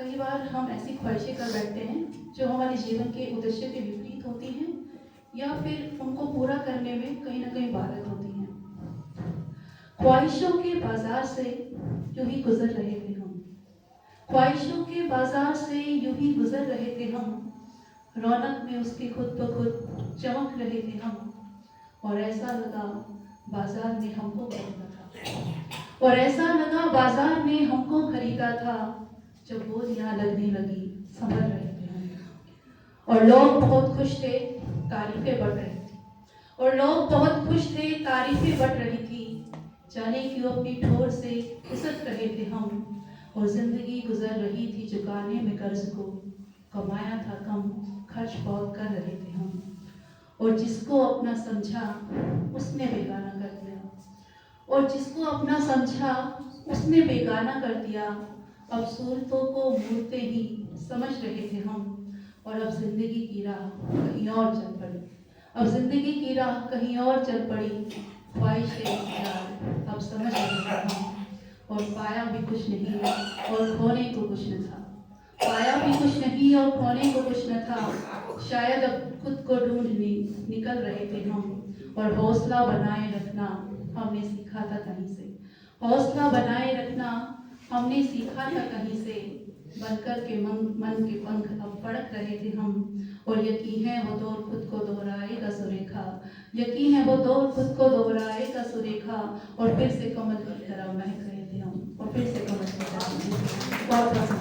कई बार हम ऐसी ख्वाहिशें कर बैठते हैं जो हमारे जीवन के उद्देश्य के विपरीत होती हैं या फिर उनको पूरा करने में कहीं ना कहीं बाधक होती हैं। ख्वाहिशों के बाजार से यूं ही गुजर रहे थे हम, ख्वाहिशों के बाजार से यूं ही गुजर रहे थे हम, रौनक में उसके खुद ब खुद चमक रहे थे हम, और ऐसा लगा बाजार ने हमको खरीदा था, और ऐसा लगा बाजार ने हमको खरीदा था। जब बोलियां लगने लगी संभल रहे थे हम, और लोग बहुत खुश थे, तारीफें बढ़ रही थी, और लोग बहुत खुश थे, तारीफें बढ़ रही थी। जाने क्यों अपनी ठोर से खिसक रहे थे हम, और जिंदगी गुजर रही थी चुकाने में कर्ज को, कमाया था कम, खर्च बहुत कर रहे थे हम, और जिसको अपना समझा उसने बेगाना कर दिया, और जिसको अपना समझा उसने बेगाना कर दिया। अब सूरतों को मूर्ते ही समझ रहे थे हम, और अब जिंदगी की राह कहीं और चल पड़ी, अब जिंदगी की राह कहीं और चल पड़ी। ख्वाहिशें यार अब समझ रहे थे हम, और पाया भी कुछ नहीं और खोने को कुछ न था, पाया भी कुछ नहीं और खोने को कुछ न था। शायद अब खुद को ढूंढने निकल रहे थे हम, और हौसला बनाए रखना हमने सीखा था कहीं से, हौसला बनाए रखना हमने सीखा था कहीं से। बनकर के मन के पंख अब फड़क रहे थे हम, और यकीन है वो दौर खुद को दोहराएगा सुरेखा, यकीन है वो दौर खुद को दोहराएगा सुरेखा। और फिर से कमल की तरह महक रहे थे हम, और फिर से कमल की तरह महक रहे थे। बहुत बहुत